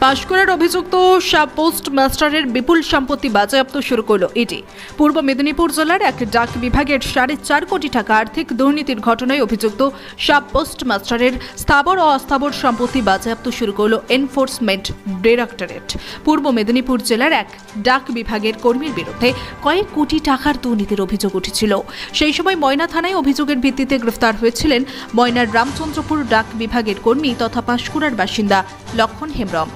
পাঁশকুড়ার অভিযুক্ত sub post মাস্টারের বিপুল সম্পত্তি বাজেয়াপ্ত শুরু করল ইডি। পূর্ব মেদিনীপুর জেলার এক ডাক বিভাগের 4.5 কোটি টাকা আর্থিক দুর্নীতির ঘটনায় অভিযুক্ত সাব পোস্ট মাস্টারের স্থাবর ও অস্থাবর সম্পত্তি বাজেয়াপ্ত শুরু করল এনফোর্সমেন্ট ডাইরেক্টরেট। পূর্ব মেদিনীপুর জেলার এক ডাক বিভাগের কর্মীর বিরুদ্ধে কয়েক কোটি টাকার দুর্নীতির অভিযোগ উঠেছিল। সেই সময় ময়না থানায় অভিযোগের ভিত্তিতে গ্রেফতার হয়েছিলেন ময়নার রামচন্দ্রপুর ডাক বিভাগের কর্মী তথা পাঁশকুড়ার বাসিন্দা লক্ষণ হেমব্রম।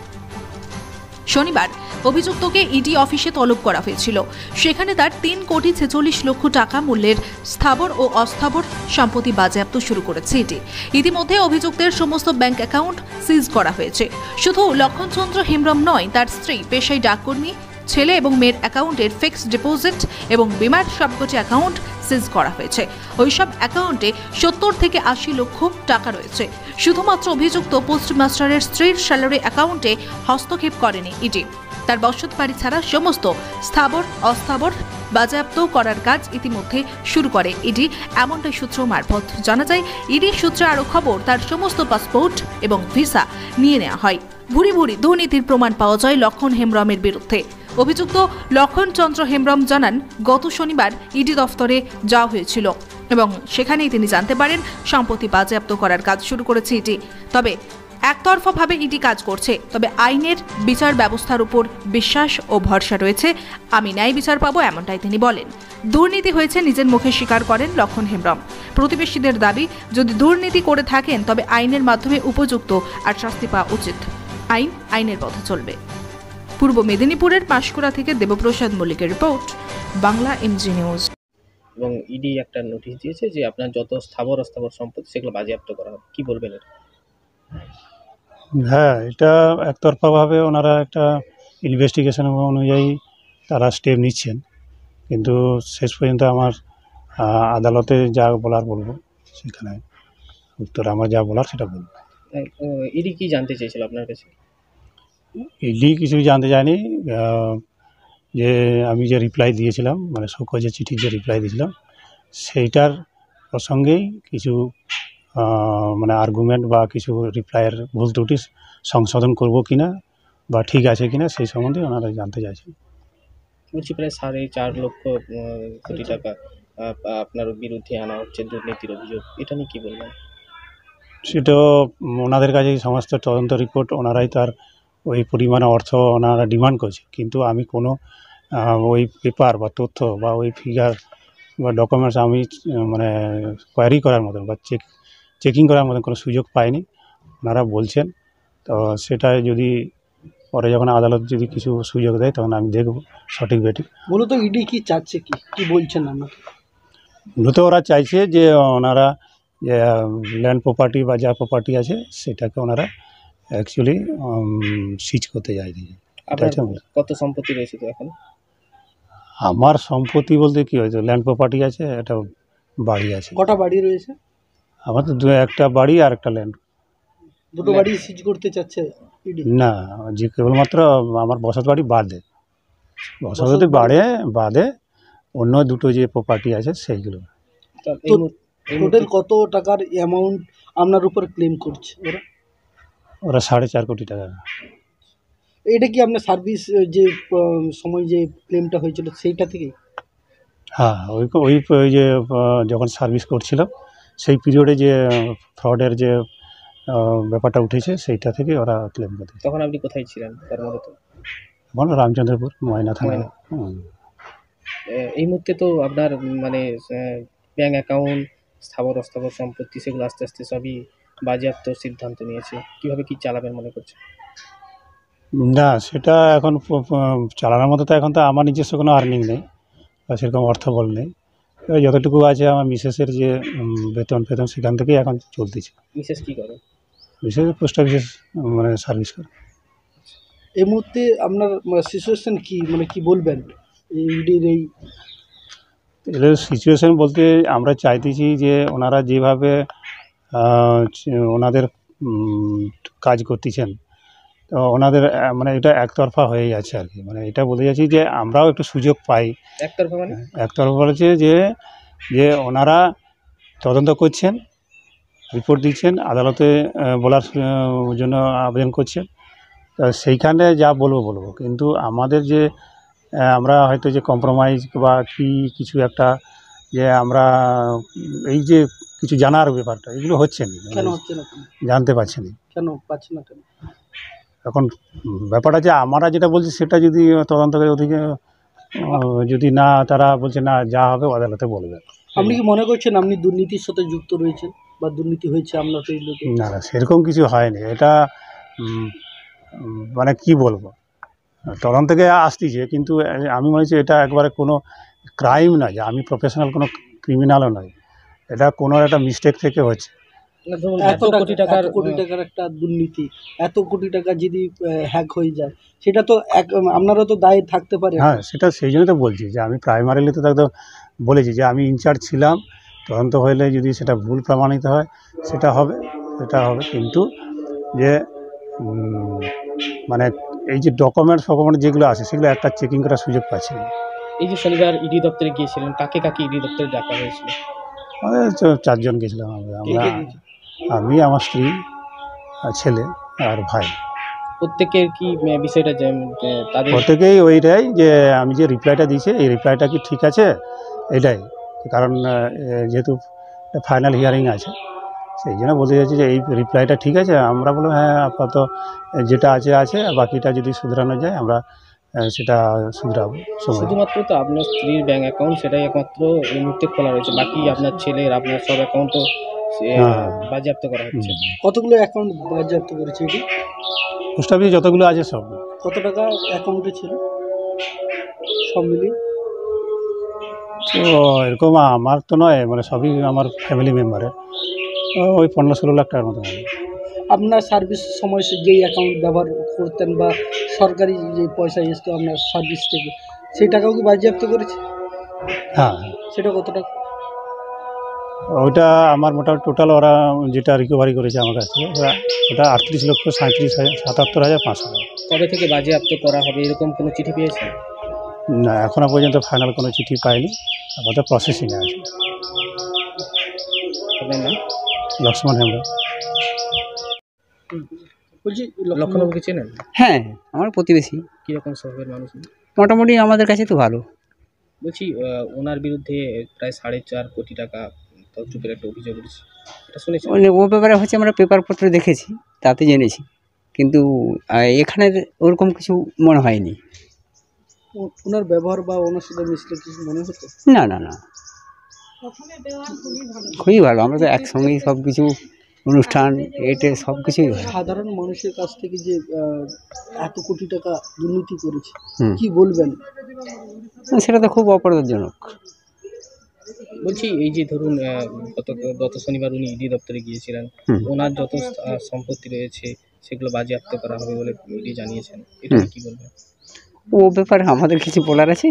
শনিবার অভিযুক্তকে ইডি অফিসে তলব করা হয়েছিল। সেখানে তার 3,46,00,000 টাকা মূল্যের স্থাবর ও অস্থাবর সম্পত্তি বাজেয়াপ্ত শুরু করেছে ইডি। ইতিমধ্যে অভিযুক্তের সমস্ত ব্যাংক অ্যাকাউন্ট সিজ করা হয়েছে। শুধু লক্ষণচন্দ্র হেমব্রম নয়, তার স্ত্রী পেশায় ডাককর্মী, ছেলে এবং মেয়ের অ্যাকাউন্টের ফিক্সড ডিপোজিট এবং বিমার সবকটি অ্যাকাউন্ট সিজ করা হয়েছে। ওইসব অ্যাকাউন্টে 70 থেকে 80 লক্ষ টাকা রয়েছে। শুধুমাত্র অভিযুক্ত পোস্টমাস্টারের স্ত্রীর স্যালারি অ্যাকাউন্টে হস্তক্ষেপ করেনি ইডি। তার বসত বাড়ি ছাড়া সমস্ত স্থাবর অস্থাবর বাজেয়াপ্ত করার কাজ ইতিমধ্যে শুরু করে ইডি। এমনটাই সূত্র মারফত জানা যায়। ইডি সূত্রে আরও খবর, তার সমস্ত পাসপোর্ট এবং ভিসা নিয়ে নেওয়া হয়। ভুরি ভুরি দুর্নীতির প্রমাণ পাওয়া যায় লক্ষণ হেমব্রমের বিরুদ্ধে। অভিযুক্ত লক্ষণ চন্দ্র হেমব্রম জানান, গত শনিবার ইডি দফতরে যাওয়া হয়েছিল এবং সেখানেই তিনি জানতে পারেন সম্পত্তি বাজেয়াপ্ত করার কাজ শুরু করেছে ইডি। তবে একতরফাভাবে ইডি কাজ করছে, তবে আইনের বিচার ব্যবস্থার উপর বিশ্বাস ও ভরসা রয়েছে। আমি ন্যায় বিচার পাবো, এমনটাই তিনি বলেন। দুর্নীতি হয়েছে নিজের মুখে স্বীকার করেন লক্ষণ হেমব্রম। প্রতিবেশীদের দাবি, যদি দুর্নীতি করে থাকেন তবে আইনের মাধ্যমে উপযুক্ত আর শাস্তি পাওয়া উচিত। আইনের পথে চলবে। পূর্ব মেদিনীপুরের পাঁশকুড়া থেকে দেবপ্রসাদ মল্লিকের রিপোর্ট, বাংলা এমজি নিউজ। এবং ইডি একটা নোটিশ দিয়েছে যে আপনার যত স্থাবর অস্থাবর সম্পত্তি সেগুলো বাজেয়াপ্ত করা হবে, কি বলবেন এটা? হ্যাঁ, এটা একতরফাভাবে ওনারা একটা ইনভেস্টিগেশন অনুযায়ী তারা স্টেপ নিচ্ছেন, কিন্তু শেষ পর্যন্ত আমার আদালতে যা বলার বলবো, সেখানে উত্তর আমার যা বলার সেটা বলবো। ইডি কি জানতে চেয়েছিল আপনার কাছে? ইডি কিছুই জানতে চায়নি। যে আমি যে রিপ্লাই দিয়েছিলাম, মানে শোকজের চিঠির যে রিপ্লাই দিয়েছিলাম, সেইটার প্রসঙ্গেই কিছু মানে আর্গুমেন্ট বা কিছু রিপ্লাইয়ের ভুল ত্রুটি সংশোধন করবো কিনা বা ঠিক আছে কিনা সেই সম্বন্ধে ওনারা জানতে চাইছেন। বলছি প্রায় 4.5 লক্ষ কোটি টাকা আপনার বিরুদ্ধে আনা হচ্ছে দুর্নীতির অভিযোগ, এটা নিয়ে কী বলবেন? সেটা ওনাদের কাছেই সমস্ত তদন্ত রিপোর্ট, ওনারাই তার ওই পরিমাণে অর্থ ওনারা ডিমান্ড করছে, কিন্তু আমি কোনো ওই পেপার বা তথ্য বা ওই ফিগার বা ডকুমেন্টস আমি মানে কোয়ারি করার মতন বা চেকিং করার মতন কোনো সুযোগ পাইনি। ওনারা বলছেন, তো সেটা যদি পরে যখন আদালত যদি কিছু সুযোগ দেয় তখন আমি দেখব সঠিক বেঠিক। মূলত ইডি কি চাচ্ছে, কি বলছেন আপনাকে? মূলত ওরা চাইছে যে ওনারা যে ল্যান্ড প্রপার্টি বা যা প্রপার্টি আছে সেটাকে ওনারা অ্যাকচুয়ালি সিজ করতে চাইছে। কত সম্পত্তি রয়েছে তো এখন? আমার সম্পত্তি বলতে কি হয়েছে, ল্যান্ড প্রপার্টি আছে, একটা বাড়ি আছে। কটা বাড়ি রয়েছে? আমার তো একটা বাড়ি আর একটা ল্যান্ড। দুটো বাড়ি সিজ করতে চাচ্ছে ইডি? না, যে কেবলমাত্র আমার বসত বাড়ি বাদে, বসত বাড়ি বাদে অন্য দুটো যে প্রপার্টি আছে সেইগুলো। টোটাল কত টাকার অ্যামাউন্ট আপনার উপর ক্লেম করছে ওরা 4.5 কোটি টাকা। এটা কি আপনার সার্ভিস যে সময় যে ক্লেমটা হয়েছিল সেইটা থেকেই? হ্যাঁ, ওই যে যখন সার্ভিস করছিলাম সেই পিরিয়ডে যে ফ্রডের যে ব্যাপারটা উঠেছে সেইটা থেকে ওরা ক্লেম করতে। তখন আপনি কোথায় ছিলেন? তার মূলত এখন রামচন্দ্রপুর ময়না থানায়। এই মুহূর্তে তো আপনার মানে ব্যাঙ্ক অ্যাকাউন্ট, স্থাবর অস্থাবর সম্পত্তি সেগুলো আস্তে আস্তে সবই বাজেয়াপ্ত সিদ্ধান্ত নিয়েছে, কীভাবে কী চালাবেন মনে করছেন? না, সেটা এখন চালানোর মতো তো এখন তো আমার নিজস্ব কোনো আর্নিং নেই বা সেরকম অর্থবল নেই। যতটুকু আছে আমার মিসেসের যে বেতন সেখান থেকেই এখন চলতেছে। মিসেস কী করে? মিসেস পোস্ট অফিসে মানে সার্ভিস করে। এই মুহূর্তে আপনার সিচুয়েশন কি, মানে কি বলবেন ইডির এই সিচুয়েশন বলতে? আমরা চাইতেছি যে ওনারা যেভাবে ওনাদের কাজ করতেছেন, তো ওনাদের মানে এটা একতরফা হয়ে যাচ্ছে আর কি। মানে এটা বলতে যাচ্ছি যে আমরাও একটু সুযোগ পাই। একতরফা মানে? একতরফা বলেছে যে ওনারা তদন্ত করছেন, রিপোর্ট দিচ্ছেন, আদালতে বলার জন্য আবেদন করছেন, তা সেইখানে যা বলবো কিন্তু আমাদের যে আমরা হয়তো যে কম্প্রোমাইজ বা কি কিছু একটা যে আমরা এই যে কিছু জানার ব্যাপারটা এগুলো হচ্ছে না, কেন হচ্ছে না, কেন জানতে পারছি না। কেন পাচ্ছি না কেন? এখন ব্যাপারটা যে আমরা যেটা বলছি সেটা যদি তদন্তকারী ওদিকে যদি না তারা বলছে না যা হবে আদালতে বলবে। আপনি কি মনে করছেন আপনি দুর্নীতির সাথে যুক্ত রয়েছেন বা দুর্নীতি হয়েছে আপনার এই লোকে? না না সেরকম কিছু হয়নি, এটা মানে কি বলবো, তদন্ত থেকে আসতেছে কিন্তু আমি মনে হচ্ছে এটা একবারে কোনো ক্রাইম নয়, যে আমি প্রফেশনাল কোনো ক্রিমিনালও নয়, এটা কোনো একটা মিস্টেক থেকে হচ্ছে। ধরুন এত কোটি টাকার একটা দুর্নীতি, এত কোটি টাকা যদি হ্যাক হয়ে যায়, সেটা তো আপনারও তো দায় থাকতে পারে। হ্যাঁ সেটা সেই জন্য তো বলছি যে আমি প্রাইমারিলি তো তাকে বলেছি যে আমি ইনচার্জ ছিলাম, তদন্ত হলে যদি সেটা ভুল প্রমাণিত হয় সেটা হবে কিন্তু যে মানে এই যে ডকুমেন্টস যেগুলো আছে সেগুলো একটা চেকিং করার সুযোগ পাচ্ছি না। এই যে শনিবার ইডি দপ্তরে গিয়েছিলেন, কাকে কাকে ইডি দপ্তরে ডাকা হয়েছিল? আমাদের তো 4 জন গেছিলাম আমি, আমার স্ত্রী, আর ছেলে আর ভাই। প্রত্যেকের কি বিষয়টা যে তাদের প্রত্যেকেই ওইটাই যে আমি যে রিপ্লাইটা দিয়েছি এই রিপ্লাইটা কি ঠিক আছে, এটাই কারণ যেহেতু ফাইনাল হিয়ারিং আছে সেই জন্য বলতে চাইছি যে এই রিপ্লাইটা ঠিক আছে। আমরা বললাম হ্যাঁ আপাতত যেটা আছে আর বাকিটা যদি শুধরানো যায় আমরা সেটা শুধরাবো সময়। শুধুমাত্র তো আপনার স্ত্রীর ব্যাংক অ্যাকাউন্ট সেটাই একমাত্র এই মুহূর্তে খোলা রয়েছে, বাকি আপনার ছেলের আপনার সব অ্যাকাউন্টও বাজেয়াপ্ত করা হচ্ছে। কতগুলো অ্যাকাউন্ট বাজেয়াপ্ত করেছে এটি? পোস্ট অফিসে যতগুলো আছে সব। কত টাকা অ্যাকাউন্টে ছিল সব মিলিয়ে? তো এরকম আমার তো নয়, মানে সবই আমার ফ্যামিলি মেম্বারের, ওই 15-16 লাখ টাকার মতো হবে। আপনার সার্ভিস সময় যেই অ্যাকাউন্ট ব্যবহার করতেন বা সরকারি যে পয়সা এসতো আপনার সার্ভিস থেকে, সেই টাকাও কি বাজেয়াপ্ত করেছে? হ্যাঁ সেটা কত টাকা? ওইটা আমার মোটামুটি টোটাল ওরা যেটা রিকভারি করেছে আমার কাছ থেকে ওটা 38,37,500 টাকা। কবে থেকে বাজেয়াপ্ত করা হবে এরকম কোনো চিঠি পেয়েছেন? না এখনও পর্যন্ত ফাইনাল কোনো চিঠি পাইনি, আমাদের প্রসেসিংয়ে আছে। আপনার নাম? লক্ষ্মণ হেমব্রম। বলছি লক্ষণবাবুকে চেনেন? হ্যাঁ, আমার প্রতিবেশী। কীরকম স্বভাবের মানুষ? মোটামুটি আমাদের কাছে তো ভালো। বলছি ওনার বিরুদ্ধে প্রায় 4.5 কোটি টাকা তছরূপের একটা অভিযোগ উঠেছে, এটা শুনেছেন? ও ব্যাপারে হচ্ছে আমরা পেপারপত্র দেখেছি, তাতে জেনেছি, কিন্তু এখানে ওরকম কিছু মনে হয়নি। ওনার ব্যবহার বা ওনার সাথে মিশলে কিছু মনে হতো? না না না, খুবই ভালো, আমরা তো একসঙ্গেই সব কিছু অনুষ্ঠান এটে সব কিছুই হয়। সাধারণ মানুষের কাছ থেকে যে এত কোটি টাকা দুর্নীতি করেছে, হুম। কি বলবেন? সেটা তো খুব অপরাধজনক। বলছি এই যে ধরুন গত শনিবার উনি ইডি দপ্তরে গিয়েছিলেন, হুম। ওনার যত সম্পত্তি রয়েছে সেগুলো বাজেয়াপ্ত করা হবে বলে ইডি জানিয়েছেন, এটা কি বলবেন? ও ব্যাপারে আমাদের কিছু বলার আছে?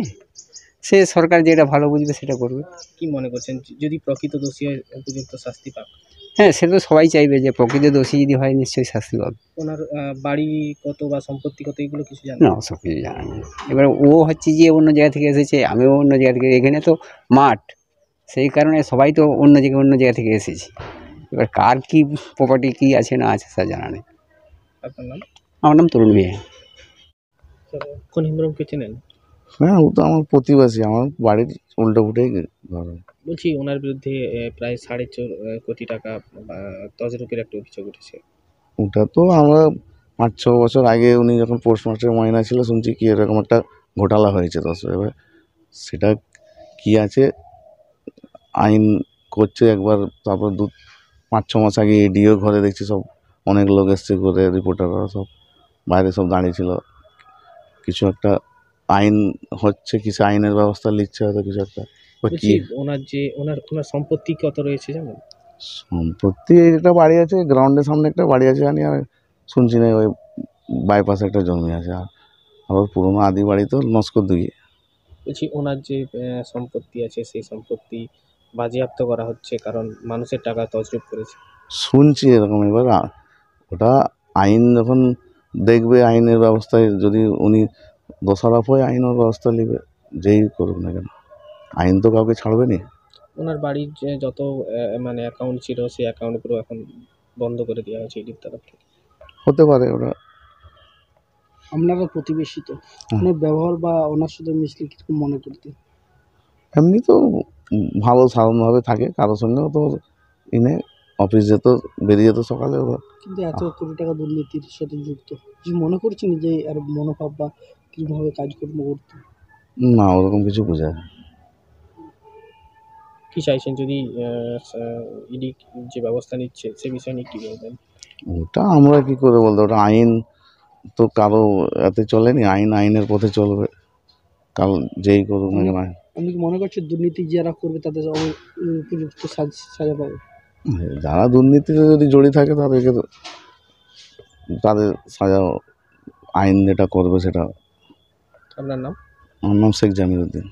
সে সরকার যেটা ভালো বুঝবে সেটা করবে। কি মনে করছেন যদি প্রকৃত দোষী হয় উপযুক্ত শাস্তি পাক? হ্যাঁ, সে তো সবাই চাইবে যে প্রকৃত দোষী যদি হয় নিশ্চয়ই শাস্তি পাবে। ওনার বাড়ি কত বা সম্পত্তি কত এগুলো কিছু জানেন? না, সব কিছু জানা নেই। এবার ও হচ্ছে যে অন্য জায়গা থেকে এসেছে, আমিও অন্য জায়গা থেকে, এখানে তো মাঠ, সেই কারণে সবাই তো অন্য জায়গা থেকে এসেছি। এবার কার কী প্রপার্টি কী আছে না আছে তা জানা নেই। আপনার নাম? আমার নাম তরুণ বিয়ে। কোন হিমরমকে চেনেন? হ্যাঁ, ও তো আমার প্রতিবেশী, আমার বাড়ির উল্টো ফুটেই ঘর। বলছি ওনার বিরুদ্ধে প্রায় 4.5 কোটি টাকা তছরূপের একটা অভিযোগ উঠেছে। ওটা তো আমরা 5-6 বছর আগে উনি যখন পোস্টমাস্টার ময়না ছিল শুনছি কি এরকম একটা ঘোটালা হয়েছে। এবার সেটা কি আছে আইন করছে একবার, তারপর 5-6 মাস আগে এডিও ঘরে দেখছি সব অনেক লোক এসছে করে, রিপোর্টাররা সব বাইরে সব দাঁড়িয়েছিল। কিছু একটা আইন হচ্ছে, কিছু আইনের ব্যবস্থা নিচ্ছে হয়তো কিছু একটা। বলছি ওনার সম্পত্তি কত রয়েছে জানেন? সম্পত্তি একটা বাড়ি আছে, গ্রাউন্ডের সামনে একটা বাড়ি আছে জানি, আর শুনছি না ওই বাইপাসে একটা জমি আছে, আর আবার পুরোনো আদি বাড়ি তো নস্কর দিকে। বলছি ওনার যে সম্পত্তি আছে সেই সম্পত্তি বাজেয়াপ্ত করা হচ্ছে কারণ মানুষের টাকা তছরূপ করেছে শুনছি এরকম। এবার ওটা আইন যখন দেখবে, আইনের ব্যবস্থায় যদি উনি দোষারোপ হয় আইনের ব্যবস্থা নেবে, যেই করুক না কেন, আইন তো কাউকে ছাড়বে না। ওনার বাড়ির যে যত মানে অ্যাকাউন্ট ছিল সেই অ্যাকাউন্টগুলো এখন বন্ধ করে দেওয়া হয়েছে ইডির তরফ থেকে। হতে পারে ওটা আপনারা প্রতিবেশী তো ওনার ব্যবহার বা ওনার সাথে মিশলে কিরকম মনে করতে? এমনি তো ভালো সাধারণভাবে থাকে, কারোর সঙ্গেও তো ইনে অফিস যেত, বেরিয়ে যেত সকালে ওরা। কিন্তু এত কোটি টাকা দুর্নীতির সাথে যুক্ত, কিছু মনে করছেন যে আর মনোভাব বা কিভাবে কাজকর্ম করতে? না, ওরকম কিছু বোঝায় না। কি চাইছেন যদি ইডি যে ব্যবস্থা নিচ্ছে সে বিষয়ে নিয়ে কি বলবেন? ওটা আমরা কি করে বলতে, ওটা আইন তো কারো এতে চলেনি, আইনের পথে চলবে, কাল যেই করুক না কেন। আপনি কি মনে করছেন দুর্নীতি যারা করবে তাদের উপযুক্ত সাজা পাবে? যারা দুর্নীতিতে যদি জড়িত থাকে তাদেরকে তাদের সাজা, আইন যেটা করবে সেটা। আপনার নাম? আমার নাম শেখ জামিরুদ্দিন।